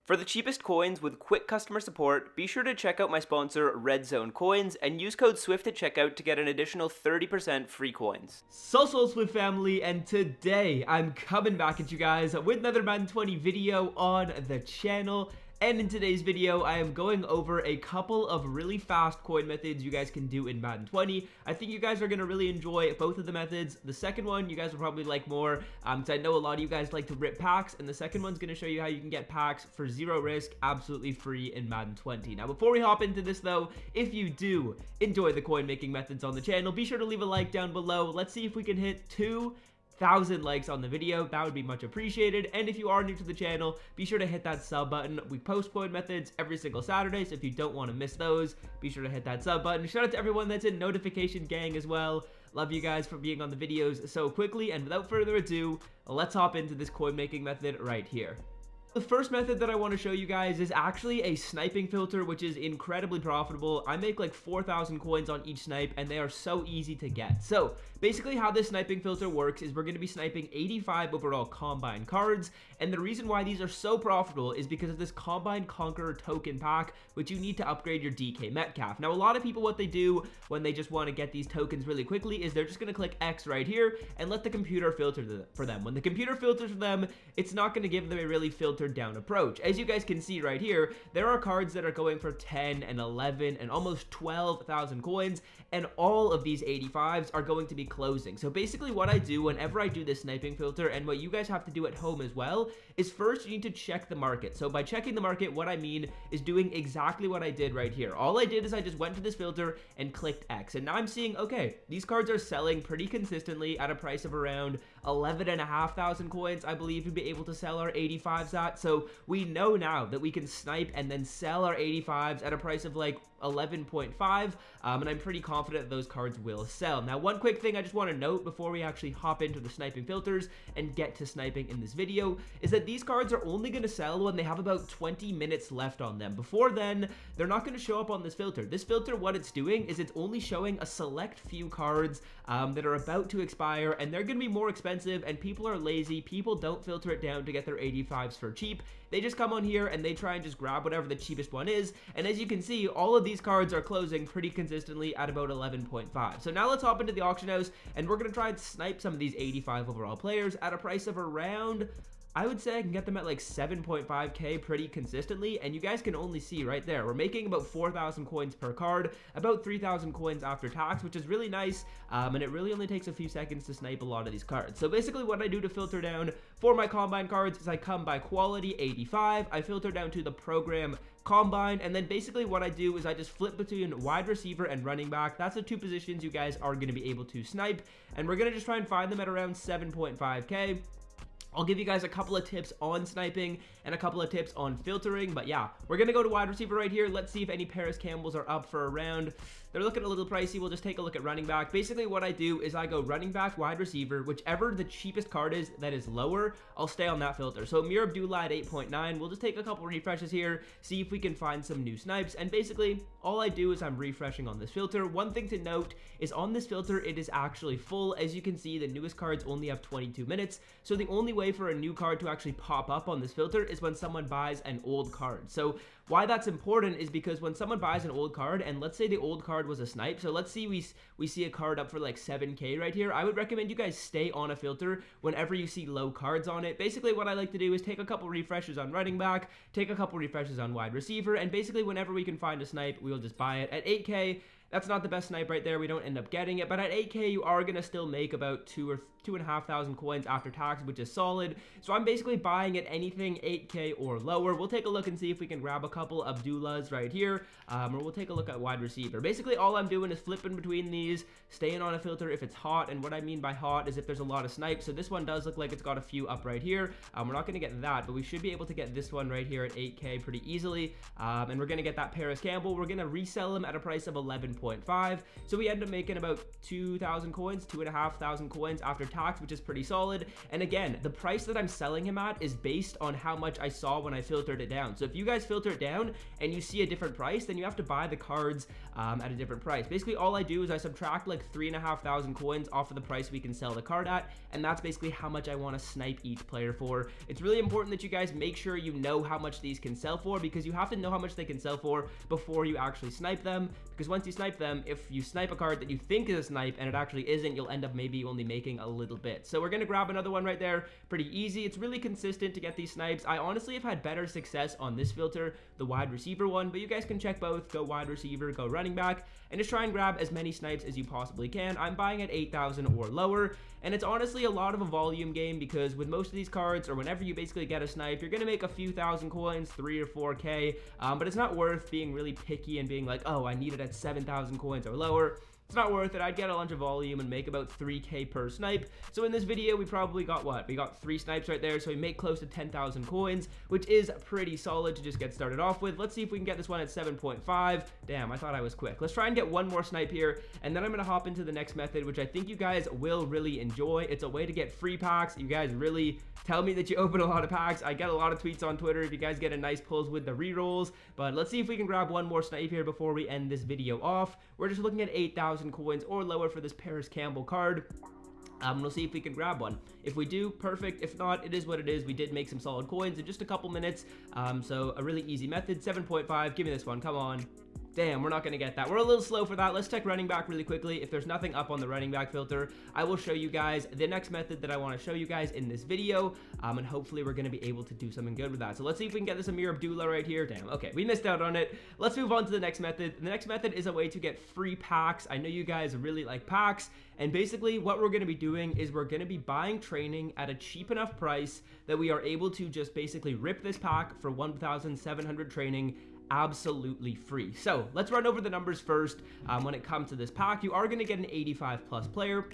For the cheapest coins with quick customer support, be sure to check out my sponsor, Red Zone Coins, and use code SWIFT at checkout to get an additional 30% free coins. So Swift family, and today I'm coming back at you guys with another Madden 20 video on the channel. And in today's video, I am going over a couple of really fast coin methods you guys can do in Madden 20. I think you guys are going to really enjoy both of the methods. The second one, you guys will probably like more, because I know a lot of you guys like to rip packs, and the second one's going to show you how you can get packs for zero risk, absolutely free in Madden 20. Now, before we hop into this though, if you do enjoy the coin making methods on the channel, be sure to leave a like down below. Let's see if we can hit 2,000 likes on the video. That would be much appreciated. And if you are new to the channel, be sure to hit that sub button. We post coin methods every single Saturday, so if you don't want to miss those, be sure to hit that sub button. Shout out to everyone that's in notification gang as well. Love you guys for being on the videos so quickly, and without further ado, let's hop into this coin making method right here. The first method that I want to show you guys is actually a sniping filter, which is incredibly profitable. I make like 4,000 coins on each snipe, and they are so easy to get. So basically how this sniping filter works is we're going to be sniping 85 overall combine cards, and the reason why these are so profitable is because of this combine conqueror token pack, which you need to upgrade your DK Metcalf. Now, a lot of people, what they do when they just want to get these tokens really quickly is they're just going to click X right here and let the computer filter for them. When the computer filters for them, it's not going to give them a really filtered down approach. As you guys can see right here, there are cards that are going for 10 and 11 and almost 12,000 coins, and all of these 85s are going to be closing. So basically what I do whenever I do this sniping filter, and what you guys have to do at home as well, is first you need to check the market. So by checking the market, what I mean is doing exactly what I did right here. All I did is I just went to this filter and clicked X, and now I'm seeing, okay, these cards are selling pretty consistently at a price of around 11,500 coins, I believe, to be able to sell our 85s at. So we know now that we can snipe and then sell our 85s at a price of like 11.5, and I'm pretty confident those cards will sell. Now, one quick thing I just want to note before we actually hop into the sniping filters and get to sniping in this video is that these cards are only going to sell when they have about 20 minutes left on them. Before then, they're not going to show up on this filter. This filter, what it's doing is it's only showing a select few cards that are about to expire, and they're going to be more expensive, and people are lazy. People don't filter it down to get their 85s for cheap. They just come on here and they try and just grab whatever the cheapest one is, and as you can see, all of these cards are closing pretty consistently at about 11.5. So now let's hop into the auction house, and we're going to try and snipe some of these 85 overall players at a price of around, I would say I can get them at like 7.5k pretty consistently, and you guys can only see right there, we're making about 4,000 coins per card, about 3,000 coins after tax, which is really nice, and it really only takes a few seconds to snipe a lot of these cards. So basically what I do to filter down for my combine cards is I come by quality 85, I filter down to the program combine, and then basically what I do is I just flip between wide receiver and running back. That's the two positions you guys are going to be able to snipe, and we're going to just try and find them at around 7.5k. I'll give you guys a couple of tips on sniping and a couple of tips on filtering, but yeah, we're going to go to wide receiver right here. Let's see if any Paris Campbells are up for a round. They're looking a little pricey. We'll just take a look at running back. Basically what I do is I go running back, wide receiver, whichever the cheapest card is that is lower, I'll stay on that filter. So Amir Abdullah at 8.9, we'll just take a couple refreshes here, see if we can find some new snipes, and basically all I do is I'm refreshing on this filter. One thing to note is on this filter, it is actually full. As you can see, the newest cards only have 22 minutes, so the only way for a new card to actually pop up on this filter is when someone buys an old card. So why that's important is because when someone buys an old card, and let's say the old card was a snipe, so let's see we see a card up for like 7k right here, I would recommend you guys stay on a filter whenever you see low cards on it. Basically what I like to do is take a couple refreshes on running back, take a couple refreshes on wide receiver, and basically whenever we can find a snipe, we'll just buy it. At 8k, that's not the best snipe right there, we don't end up getting it, but at 8k you are going to still make about 2,500 coins after tax, which is solid. So I'm basically buying at anything 8k or lower. We'll take a look and see if we can grab a couple Abdullahs right here, or we'll take a look at wide receiver. Basically all I'm doing is flipping between these, staying on a filter if it's hot, and what I mean by hot is if there's a lot of snipes. So this one does look like it's got a few up right here. We're not going to get that, but we should be able to get this one right here at 8k pretty easily, and we're going to get that Paris Campbell. We're going to resell him at a price of 11.5. 7.5. So we end up making about 2,000 coins, 2,500 coins after tax, which is pretty solid. And again, the price that I'm selling him at is based on how much I saw when I filtered it down. So if you guys filter it down and you see a different price, then you have to buy the cards at a different price. Basically, all I do is I subtract like 3,500 coins off of the price we can sell the card at, and that's basically how much I want to snipe each player for. It's really important that you guys make sure you know how much these can sell for, because you have to know how much they can sell for before you actually snipe them, because once you snipe them, if you snipe a card that you think is a snipe and it actually isn't, you'll end up maybe only making a little bit. So we're going to grab another one right there. Pretty easy. It's really consistent to get these snipes. I honestly have had better success on this filter, the wide receiver one, but you guys can check both. Go wide receiver, go running back, and just try and grab as many snipes as you possibly can. I'm buying at 8,000 or lower, and it's honestly a lot of a volume game, because with most of these cards, or whenever you basically get a snipe, you're going to make a few thousand coins, 3 or 4k, but it's not worth being really picky and being like, oh, I need it at 7,000 coins or lower. It's not worth it. I'd get a bunch of volume and make about 3k per snipe. So in this video, we probably got what? We got 3 snipes right there, so we make close to 10,000 coins, which is pretty solid to just get started off with. Let's see if we can get this one at 7.5. Damn, I thought I was quick. Let's try and get one more snipe here, and then I'm going to hop into the next method, which I think you guys will really enjoy. It's a way to get free packs. You guys really tell me that you open a lot of packs. I get a lot of tweets on Twitter if you guys get a nice pulls with the rerolls, but let's see if we can grab one more snipe here before we end this video off. We're just looking at 8,000 coins or lower for this Paris Campbell card. We'll see if we can grab one. If we do, perfect. If not, it is what it is. We did make some solid coins in just a couple minutes, so a really easy method. 7.5, give me this one, come on. Damn, we're not going to get that. We're a little slow for that. Let's check running back really quickly. If there's nothing up on the running back filter, I will show you guys the next method that I want to show you guys in this video, and hopefully we're going to be able to do something good with that. So let's see if we can get this Amir Abdullah right here. Damn, okay, we missed out on it. Let's move on to the next method. The next method is a way to get free packs. I know you guys really like packs, and basically what we're going to be doing is we're going to be buying training at a cheap enough price that we are able to just basically rip this pack for 1,700 training absolutely free. So let's run over the numbers first. When it comes to this pack, you are going to get an 85 plus player,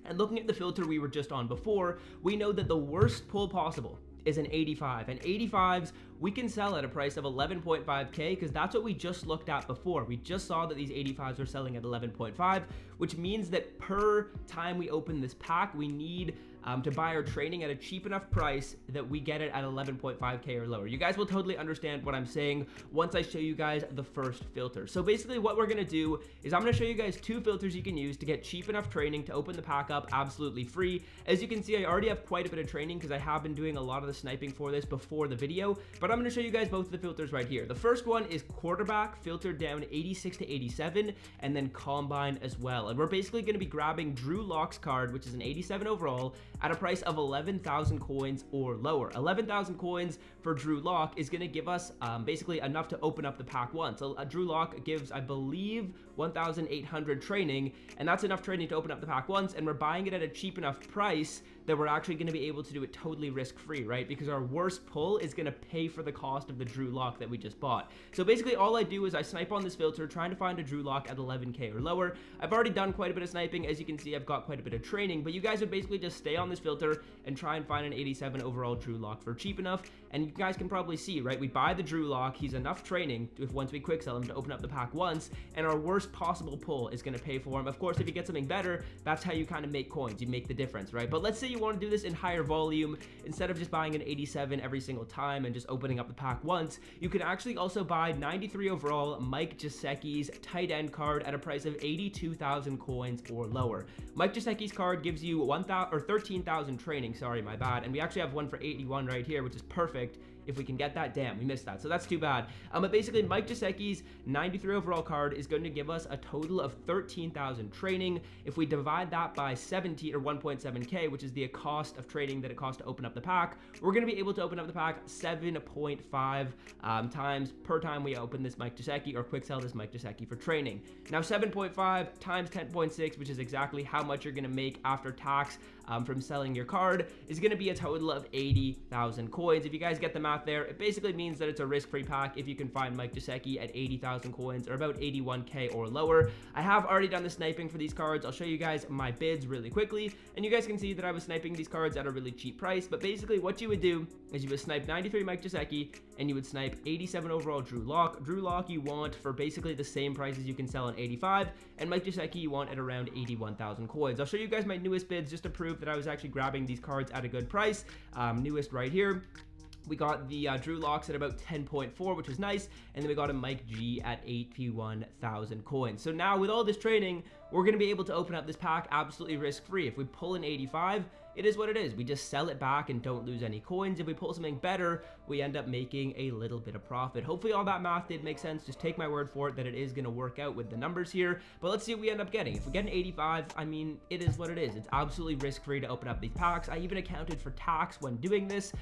and looking at the filter we were just on before, we know that the worst pull possible is an 85, and 85s we can sell at a price of 11.5k, because that's what we just looked at before. We just saw that these 85s were selling at 11.5, which means that per time we open this pack, we need to buy our training at a cheap enough price that we get it at 11.5k or lower. You guys will totally understand what I'm saying once I show you guys the first filter. So basically what we're going to do is I'm going to show you guys 2 filters you can use to get cheap enough training to open the pack up absolutely free. As you can see, I already have quite a bit of training because I have been doing a lot of the sniping for this before the video, but I'm going to show you guys both of the filters right here. The first one is quarterback, filtered down 86 to 87, and then combine as well. And we're basically going to be grabbing Drew Lock's card, which is an 87 overall, at a price of 11,000 coins or lower. 11,000 coins for Drew Lock is going to give us basically enough to open up the pack once. So Drew Lock gives, I believe, 1,800 training, and that's enough training to open up the pack once, and we're buying it at a cheap enough price that we're actually going to be able to do it totally risk-free, right? Because our worst pull is going to pay for the cost of the Drew Lock that we just bought. So basically all I do is I snipe on this filter, trying to find a Drew Lock at 11k or lower. I've already done quite a bit of sniping. As you can see, I've got quite a bit of training, but you guys would basically just stay on this filter and try and find an 87 overall Drew Lock for cheap enough. And you guys can probably see, right? We buy the Drew Lock. He's enough training if once we quick sell him to open up the pack once, and our worst possible pull is going to pay for him. Of course, if you get something better, that's how you kind of make coins. You make the difference, right? But let's say you want to do this in higher volume. Instead of just buying an 87 every single time and just opening up the pack once, you can actually also buy 93 overall Mike Gesicki's tight end card at a price of 82,000 coins or lower. Mike Gesicki's card gives you 13,000 training, sorry, my bad, and we actually have one for 81 right here, which is perfect. If we can get that, damn, we missed that, so that's too bad. But basically, Mike Gesicki's 93 overall card is going to give us a total of 13,000 training. If we divide that by 70 or 1.7k, which is the cost of training that it costs to open up the pack, we're going to be able to open up the pack 7.5 times per time we open this Mike Gesicki or quick sell this Mike Gesicki for training. Now 7.5 times 10.6, which is exactly how much you're going to make after tax from selling your card is going to be a total of 80,000 coins. If you guys get the math there, it basically means that it's a risk-free pack if you can find Mike Gesicki at 80,000 coins or about 81k or lower. I have already done the sniping for these cards. I'll show you guys my bids really quickly, and you guys can see that I was sniping these cards at a really cheap price. But basically what you would do is you would snipe 93 Mike Gesicki and you would snipe 87 overall Drew Lock. Drew Lock you want for basically the same prices you can sell on 85, and Mike Gesicki you want at around 81,000 coins. I'll show you guys my newest bids just to prove that I was actually grabbing these cards at a good price. Newest right here. We got the Drew Locks at about 10.4, which is nice, and then we got a Mike G at 81,000 coins. So now with all this training, we're going to be able to open up this pack absolutely risk-free. If we pull an 85, it is what it is. We just sell it back and don't lose any coins. If we pull something better, we end up making a little bit of profit. Hopefully all that math did make sense. Just take my word for it that it is going to work out with the numbers here. But let's see what we end up getting. If we get an 85, I mean, it is what it is. It's absolutely risk-free to open up these packs. I even accounted for tax when doing this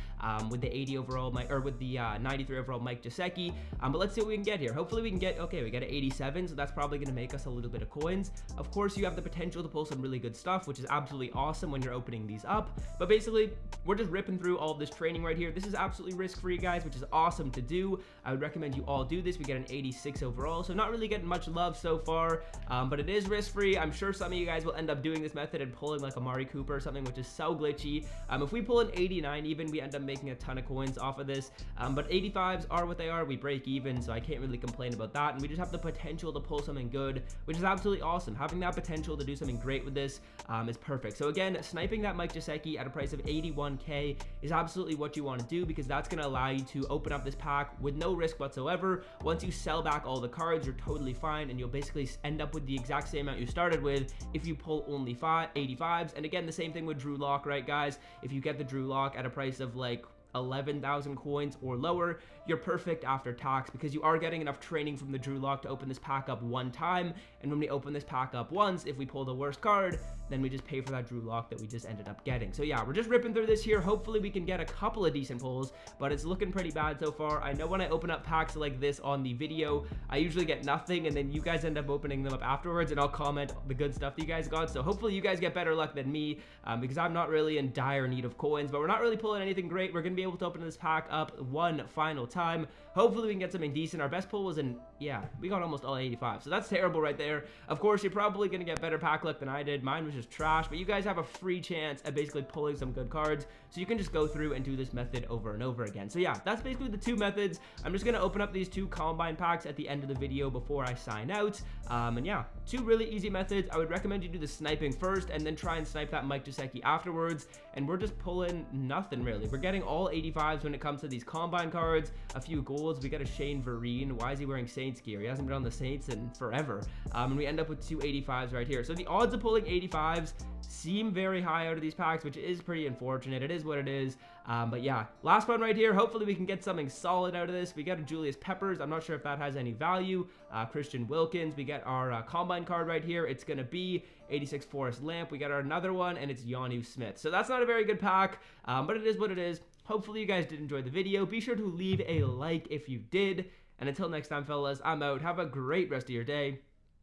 with the 80 overall, with the 93 overall Mike Gesicki. But let's see what we can get here. Hopefully we can get, okay, we got an 87, so that's probably going to make us a little bit of coins. Of course, you have the potential to pull some really good stuff, which is absolutely awesome when you're opening these up. But basically, we're just ripping through all of this training right here. This is absolutely risk-free, guys, which is awesome to do. I would recommend you all do this. We get an 86 overall, so not really getting much love so far, but it is risk-free. I'm sure some of you guys will end up doing this method and pulling like a Amari Cooper or something, which is so glitchy. If we pull an 89 even, we end up making a ton of coins off of this, but 85s are what they are. We break even, so I can't really complain about that, and we just have the potential to pull something good, which is absolutely awesome. Having that potential to do something great with this is perfect. So again, sniping that Mike Gesicki at a price of 81k is absolutely what you want to do, because that's going to allow you to open up this pack with no risk whatsoever. Once you sell back all the cards, you're totally fine, and you'll basically end up with the exact same amount you started with if you pull only 85s. And again, the same thing with Drew Lock, right guys? If you get the Drew Lock at a price of like 11,000 coins or lower, you're perfect after tax, because you are getting enough training from the Drew Lock to open this pack up one time. And when we open this pack up once, if we pull the worst card, then we just pay for that Drew Lock that we just ended up getting. So yeah, we're just ripping through this here. Hopefully we can get a couple of decent pulls, but it's looking pretty bad so far. I know when I open up packs like this on the video, I usually get nothing, and then you guys end up opening them up afterwards, and I'll comment the good stuff that you guys got. So hopefully you guys get better luck than me, because I'm not really in dire need of coins, but we're not really pulling anything great. We're gonna be able to open this pack up one final time. Hopefully we can get something decent. Our best pull was in, yeah, we got almost all 85, so that's terrible right there. Of course, you're probably gonna get better pack luck than I did. Mine was just trash, but you guys have a free chance at basically pulling some good cards, so you can just go through and do this method over and over again. So yeah, that's basically the two methods. I'm just gonna open up these two combine packs at the end of the video before I sign out. And yeah, two really easy methods. I would recommend you do the sniping first and then try and snipe that Mike Gesicki afterwards. And we're just pulling nothing really. We're getting all 85s when it comes to these combine cards, a few golds. We got a Shane Vereen. Why is he wearing Saints gear? He hasn't been on the Saints in forever. And we end up with two 85s right here. So the odds of pulling 85s seem very high out of these packs, which is pretty unfortunate. It is what it is. But yeah, last one right here. Hopefully we can get something solid out of this. We got a Julius Peppers. I'm not sure if that has any value. Christian Wilkins. We get our combine card right here. It's going to be 86 Forest Lamp. We got our another one, and it's Jonnu Smith. So that's not a very good pack, but it is what it is. Hopefully you guys did enjoy the video. Be sure to leave a like if you did. And until next time, fellas, I'm out. Have a great rest of your day.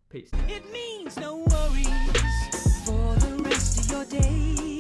Peace. It means no worries for the rest of your day.